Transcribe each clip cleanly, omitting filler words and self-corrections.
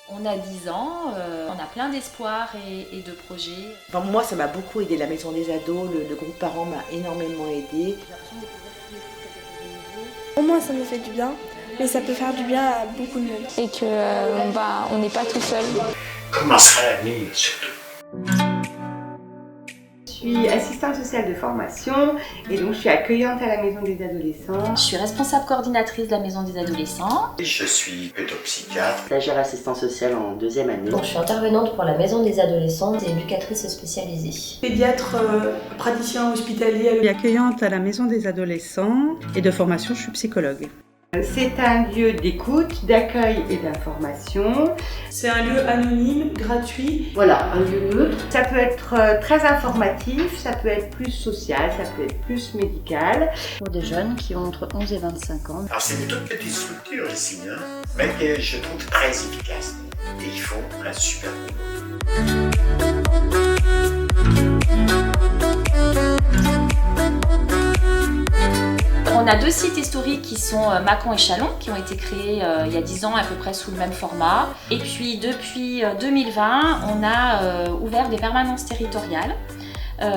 On a 10 ans, on a plein d'espoir et de projets. Enfin, moi, ça m'a beaucoup aidé. La maison des ados, le groupe parents m'a énormément aidé. Au moins, ça me fait du bien, mais ça peut faire du bien à beaucoup de monde. Et qu'on n'est pas tout seul. Comment sera l'avenir surtout? Je suis assistante sociale de formation et donc je suis accueillante à la maison des adolescents. Je suis responsable coordinatrice de la maison des adolescents. Je suis pédopsychiatre. Stagiaire assistante sociale en 2e année. Je suis intervenante pour la maison des adolescents et éducatrice spécialisée. Pédiatre, praticien hospitalier. Je suis accueillante à la maison des adolescents et de formation je suis psychologue. C'est un lieu d'écoute, d'accueil et d'information. C'est un lieu anonyme, gratuit. Voilà, un lieu neutre. Ça peut être très informatif, ça peut être plus social, ça peut être plus médical. Pour des jeunes qui ont entre 11 et 25 ans. Alors c'est une toute petite structure ici, mais que je trouve très efficace. Et ils font un super boulot. On a 2 sites historiques qui sont Mâcon et Châlons, qui ont été créés il y a 10 ans à peu près sous le même format. Et puis depuis 2020, on a ouvert des permanences territoriales.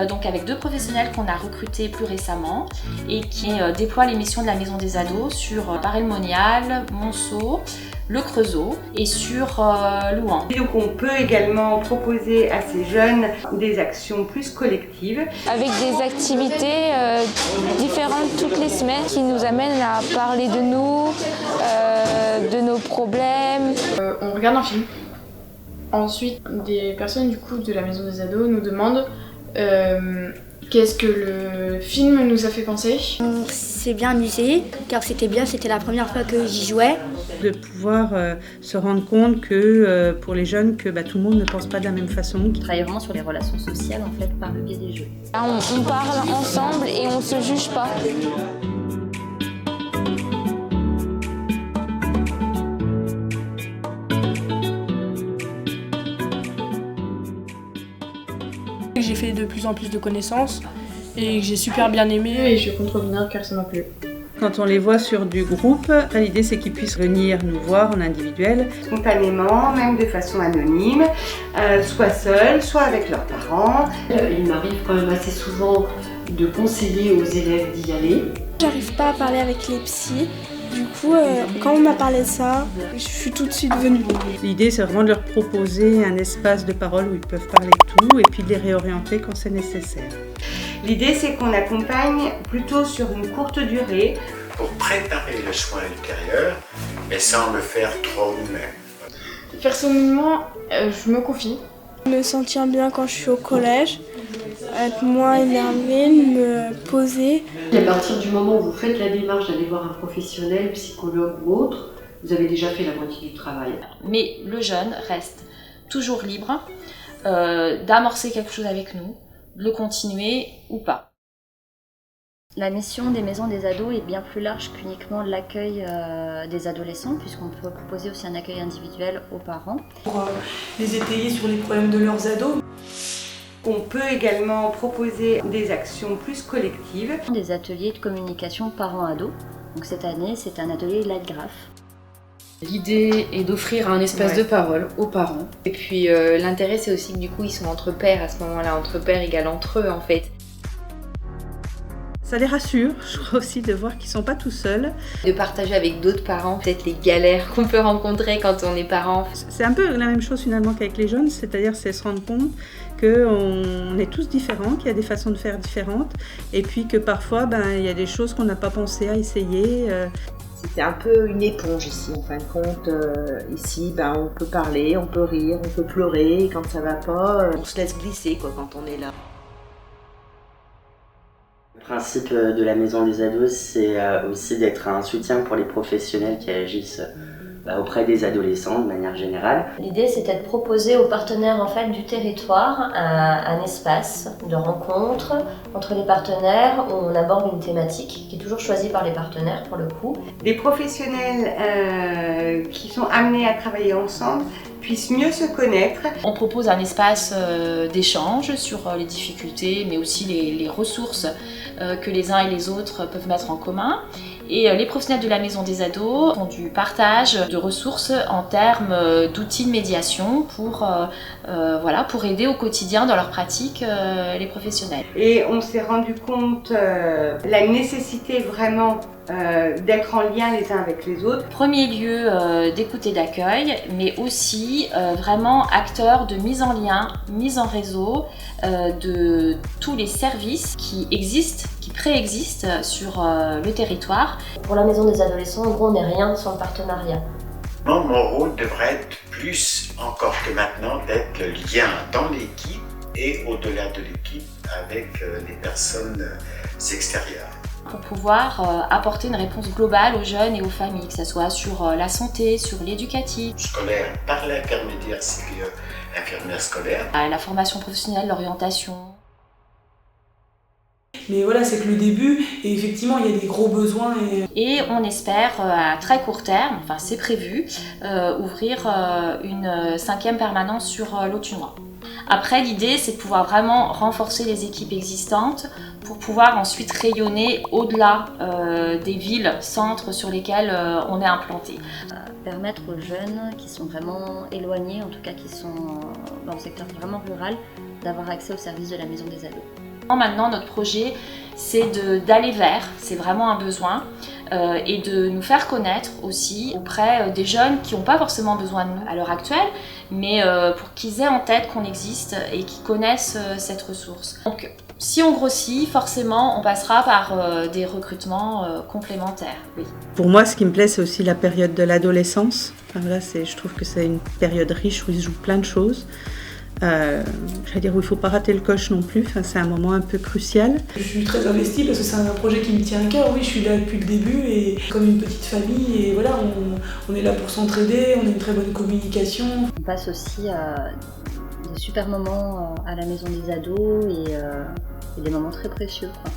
Donc avec 2 professionnels qu'on a recrutés plus récemment et qui déploient les missions de la Maison des Ados sur Paray-le-Monial, Monceau, le Creusot et sur Louhans. Et donc on peut également proposer à ces jeunes des actions plus collectives. Avec des activités différentes toutes les semaines qui nous amènent à parler de nous, de nos problèmes. On regarde un film. Ensuite, des personnes du coup de la Maison des Ados nous demandent qu'est-ce que le film nous a fait penser. On s'est bien amusé car c'était la première fois que j'y jouais. De pouvoir se rendre compte que pour les jeunes, que tout le monde ne pense pas de la même façon. On travaille vraiment sur les relations sociales en fait par le biais des jeux. Là, on parle ensemble et on se juge pas. J'ai fait de plus en plus de connaissances et j'ai super bien aimé. Et je suis contrevenir car ça m'a plu. Quand on les voit sur du groupe, l'idée c'est qu'ils puissent venir nous voir en individuel. Spontanément, même de façon anonyme, soit seuls, soit avec leurs parents. Il m'arrive quand même assez souvent de conseiller aux élèves d'y aller. J'arrive pas à parler avec les psys. Du coup, quand on m'a parlé de ça, je suis tout de suite venue. L'idée c'est vraiment de leur proposer un espace de parole où ils peuvent parler de tout et puis de les réorienter quand c'est nécessaire. L'idée c'est qu'on accompagne plutôt sur une courte durée. Pour préparer le soin ultérieur, mais sans le faire trop nous-mêmes. Personnellement, je me confie. Me sentir bien quand je suis au collège, être moins énervée, me poser. À partir du moment où vous faites la démarche d'aller voir un professionnel, psychologue ou autre, vous avez déjà fait la moitié du travail. Mais le jeune reste toujours libre d'amorcer quelque chose avec nous, de le continuer ou pas. La mission des maisons des ados est bien plus large qu'uniquement l'accueil des adolescents, puisqu'on peut proposer aussi un accueil individuel aux parents. Pour les étayer sur les problèmes de leurs ados. On peut également proposer des actions plus collectives. Des ateliers de communication parents-ados. Donc cette année, c'est un atelier Light Graph. L'idée est d'offrir un espace de parole aux parents. Et puis l'intérêt c'est aussi que du coup ils sont entre pairs à ce moment-là, entre pairs égale entre eux en fait. Ça les rassure, je crois aussi, de voir qu'ils ne sont pas tout seuls. De partager avec d'autres parents peut-être les galères qu'on peut rencontrer quand on est parent. C'est un peu la même chose finalement qu'avec les jeunes, c'est-à-dire c'est se rendre compte qu'on est tous différents, qu'il y a des façons de faire différentes et puis que parfois il y a des choses qu'on n'a pas pensé à essayer. C'est un peu une éponge ici, en fin de compte. Ici, on peut parler, on peut rire, on peut pleurer, et quand ça va pas, on se laisse glisser quand on est là. Le principe de la Maison des Ados, c'est aussi d'être un soutien pour les professionnels qui agissent auprès des adolescents de manière générale. L'idée, c'était de proposer aux partenaires du territoire un espace de rencontre entre les partenaires où on aborde une thématique qui est toujours choisie par les partenaires pour le coup. Des professionnels qui sont amenés à travailler ensemble puissent mieux se connaître. On propose un espace d'échange sur les difficultés mais aussi les ressources que les uns et les autres peuvent mettre en commun. Et les professionnels de la maison des ados font du partage de ressources en termes d'outils de médiation pour aider au quotidien dans leur pratique les professionnels. Et on s'est rendu compte la nécessité vraiment d'être en lien les uns avec les autres. Premier lieu d'écoute et d'accueil, mais aussi vraiment acteur de mise en lien, mise en réseau de tous les services qui existent, qui préexistent sur le territoire. Pour la maison des adolescents, en gros, on n'est rien sans le partenariat. Mon rôle devrait être plus encore que maintenant d'être le lien dans l'équipe et au-delà de l'équipe avec les personnes extérieures. Pour pouvoir apporter une réponse globale aux jeunes et aux familles, que ce soit sur la santé, sur l'éducatif, scolaire par l'intermédiaire infirmière scolaire, la formation professionnelle, l'orientation. Mais voilà, c'est que le début, et effectivement, il y a des gros besoins. Et on espère à très court terme, enfin c'est prévu, ouvrir une 5e permanence sur l'Autunois. Après, l'idée, c'est de pouvoir vraiment renforcer les équipes existantes pour pouvoir ensuite rayonner au-delà des villes, centres sur lesquels on est implanté. Permettre aux jeunes qui sont vraiment éloignés, en tout cas qui sont dans le secteur vraiment rural, d'avoir accès aux services de la maison des ados. Maintenant, notre projet, c'est d'aller vers, c'est vraiment un besoin, et de nous faire connaître aussi auprès des jeunes qui n'ont pas forcément besoin de nous à l'heure actuelle, mais pour qu'ils aient en tête qu'on existe et qu'ils connaissent cette ressource. Donc, si on grossit, forcément, on passera par des recrutements complémentaires. Oui. Pour moi, ce qui me plaît, c'est aussi la période de l'adolescence. Enfin, là, je trouve que c'est une période riche où il se joue plein de choses. J'allais dire où il ne faut pas rater le coche non plus, enfin, c'est un moment un peu crucial. Je suis très investie parce que c'est un projet qui me tient à cœur, oui, je suis là depuis le début et comme une petite famille et voilà, on est là pour s'entraider, on a une très bonne communication. On passe aussi des super moments à la maison des ados et des moments très précieux, quoi.